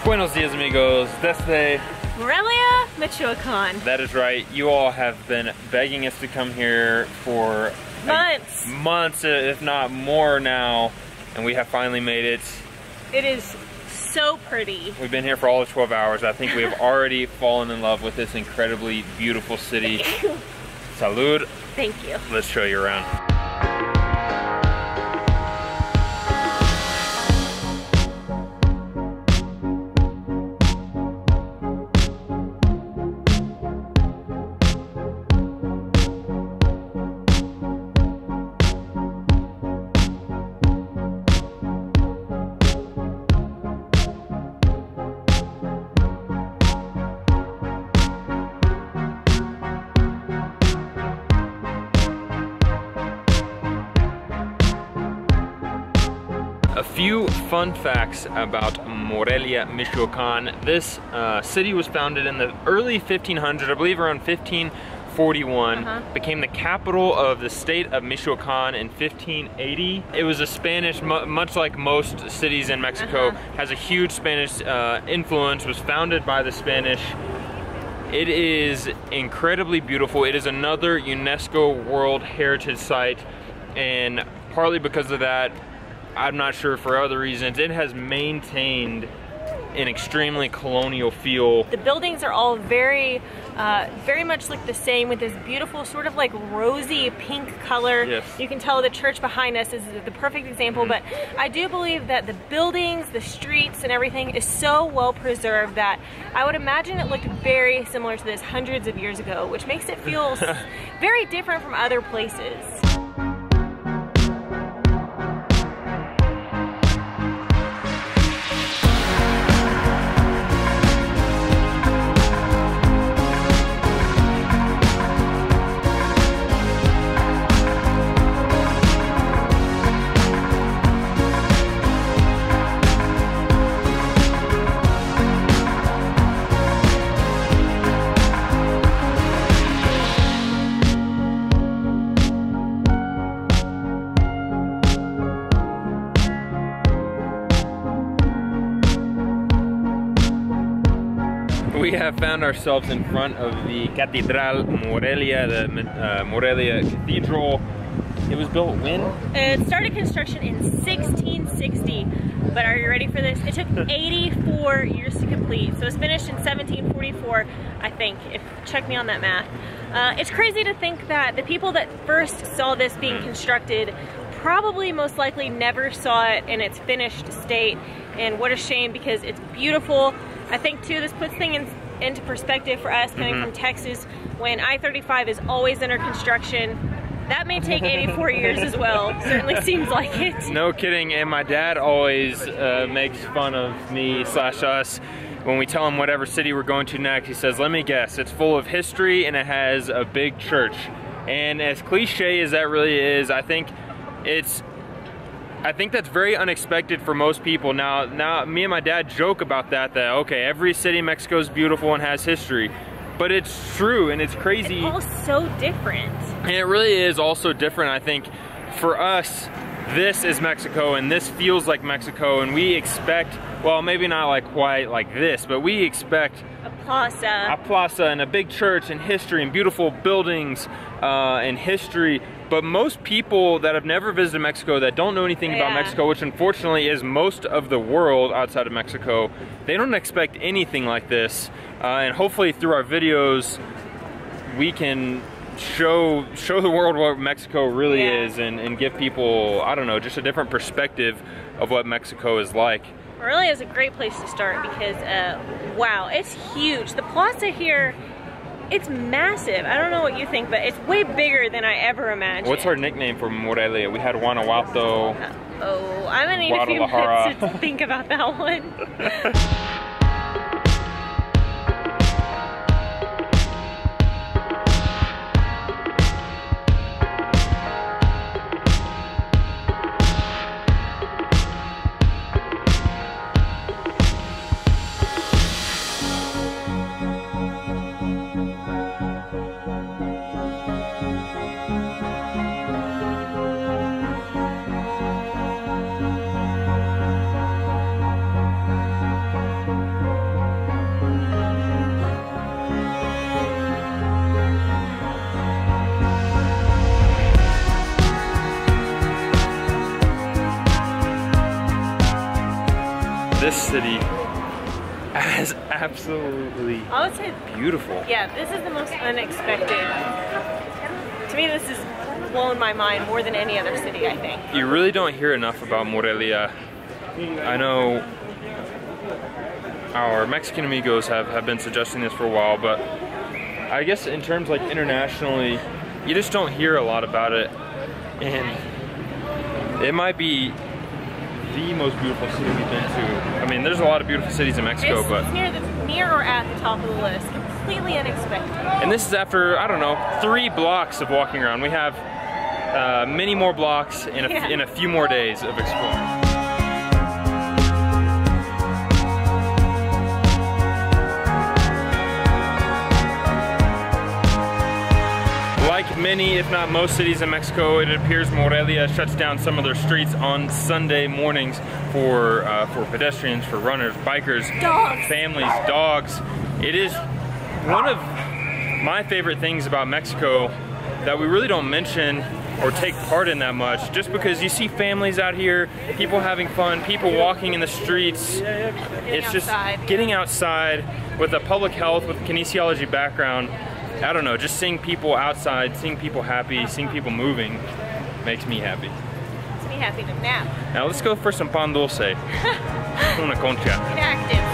Buenos dias, amigos. Desde Morelia, Michoacan. That is right. You all have been begging us to come here for months, if not more now, and we have finally made it. It is so pretty. We've been here for all of 12 hours. I think we have already fallen in love with this incredibly beautiful city. Salud. Thank you. Let's show you around. A few fun facts about Morelia, Michoacan. This city was founded in the early 1500s, I believe around 1541. Became the capital of the state of Michoacan in 1580. It was a Spanish, much like most cities in Mexico, has a huge Spanish influence, was founded by the Spanish. It is incredibly beautiful. It is another UNESCO World Heritage Site, and partly because of that, I'm not sure for other reasons, it has maintained an extremely colonial feel. The buildings are all very much look the same, with this beautiful sort of like rosy pink color. Yes. You can tell the church behind us is the perfect example, but I do believe that the buildings, the streets, and everything is so well preserved that I would imagine it looked very similar to this hundreds of years ago, which makes it feel very different from other places. We have found ourselves in front of the Cathedral of Morelia, the Morelia Cathedral. It was built when? It started construction in 1660, but are you ready for this? It took 84 years to complete, so it was finished in 1744, I think, check me on that math. It's crazy to think that the people that first saw this being constructed probably most likely never saw it in its finished state, and what a shame, because it's beautiful. I think too, this puts things into perspective for us coming from Texas, when I-35 is always under construction. That may take 84 years as well. Certainly seems like it. No kidding, and my dad always makes fun of me / us when we tell him whatever city we're going to next. He says, let me guess, it's full of history and it has a big church. And as cliche as that really is, I think that's very unexpected for most people. Now, me and my dad joke about that okay, every city in Mexico is beautiful and has history. But it's true, and it's crazy. It's all so different. And it really is also different, I think. For us, this is Mexico, and this feels like Mexico, and we expect, well, maybe not like quite like this, but we expect a plaza and a big church and history and beautiful buildings and history. But most people that have never visited Mexico, that don't know anything about Mexico, which unfortunately is most of the world outside of Mexico, they don't expect anything like this. And hopefully through our videos, we can show the world what Mexico really is, and give people, I don't know, just a different perspective of what Mexico is like. Morelia is a great place to start because, wow, it's huge. The plaza here, it's massive. I don't know what you think, but it's way bigger than I ever imagined. What's our nickname for Morelia? We had Guanajuato. Oh, I'm gonna need a few minutes to think about that one. this city as absolutely beautiful. Yeah, this is the most unexpected. To me, this has blown my mind more than any other city, I think. You really don't hear enough about Morelia. I know our Mexican amigos have been suggesting this for a while, but I guess in terms like internationally, you just don't hear a lot about it. And it might be the most beautiful city we've been to. I mean, there's a lot of beautiful cities in Mexico, but it's near or at the top of the list. Completely unexpected. And this is after, I don't know, 3 blocks of walking around. We have many more blocks in a few more days of exploring. Like many, if not most cities in Mexico, it appears Morelia shuts down some of their streets on Sunday mornings for pedestrians, for runners, bikers, dogs, families, dogs. It is one of my favorite things about Mexico that we really don't mention or take part in that much, just because you see families out here, people having fun, people walking in the streets. It's just getting outside with a public health, with a kinesiology background. I don't know, just seeing people outside, seeing people happy, seeing people moving makes me happy. Makes me happy to nap. Now let's go for some pan dulce. Una concha. Inactive.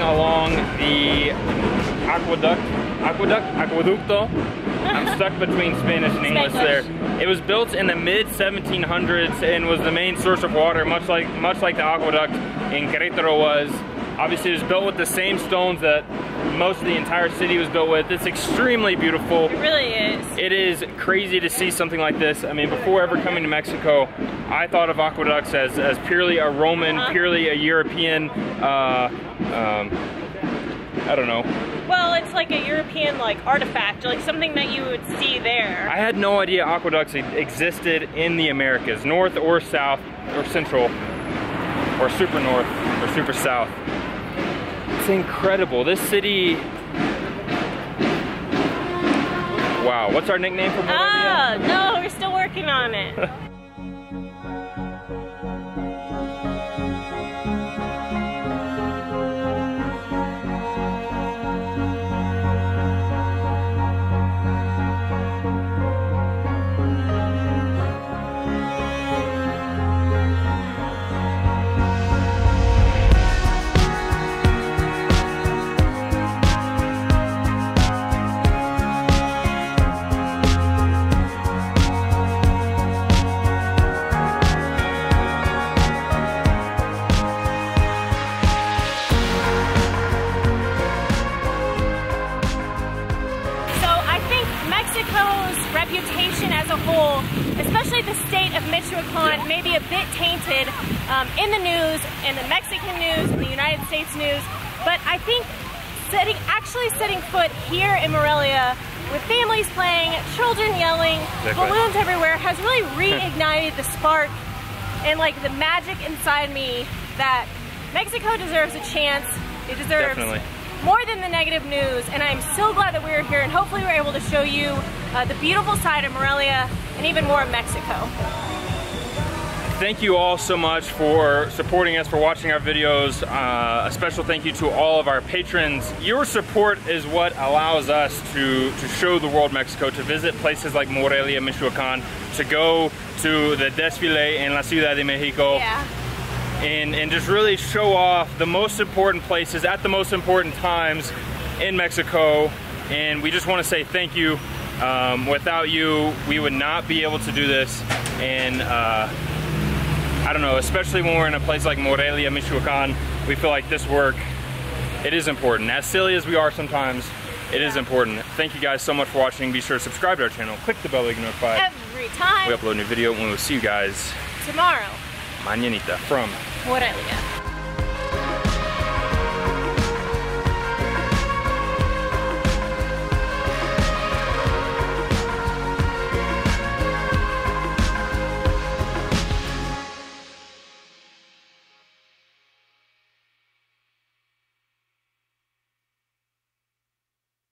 Along the aqueducto. I'm stuck between Spanish and English there. It was built in the mid-1700s and was the main source of water, much like the aqueduct in Querétaro was. Obviously, it was built with the same stones that most of the entire city was built with. It's extremely beautiful. It really is. It is crazy to see something like this. I mean, before ever coming to Mexico, I thought of aqueducts as purely a Roman, purely a European, I don't know. Well, it's like a European artifact, like something that you would see there. I had no idea aqueducts existed in the Americas, north or south or central or super north or super south. It's incredible. This city. Wow, what's our nickname for Morelia? No, we're still working on it. Reputation as a whole, especially the state of Michoacan, may be a bit tainted in the news, in the Mexican news, in the United States news, but I think actually setting foot here in Morelia with families playing, children yelling, balloons everywhere has really reignited the spark and the magic inside me that Mexico deserves a chance. It deserves more than the negative news, and I'm so glad that we're here, and hopefully we're able to show you the beautiful side of Morelia and even more of Mexico. Thank you all so much for supporting us, for watching our videos. A special thank you to all of our patrons. Your support is what allows us to show the world Mexico, to visit places like Morelia, Michoacan, to go to the desfile in La Ciudad de Mexico. Yeah. and just really show off the most important places at the most important times in Mexico. And we just want to say thank you. Without you, we would not be able to do this. And I don't know, especially when we're in a place like Morelia, Michoacan, we feel like this work, it is important. As silly as we are sometimes, it is important. Thank you guys so much for watching. Be sure to subscribe to our channel. Click the bell to get notified every time we upload a new video, and we'll see you guys tomorrow. Mañanita from Morelia.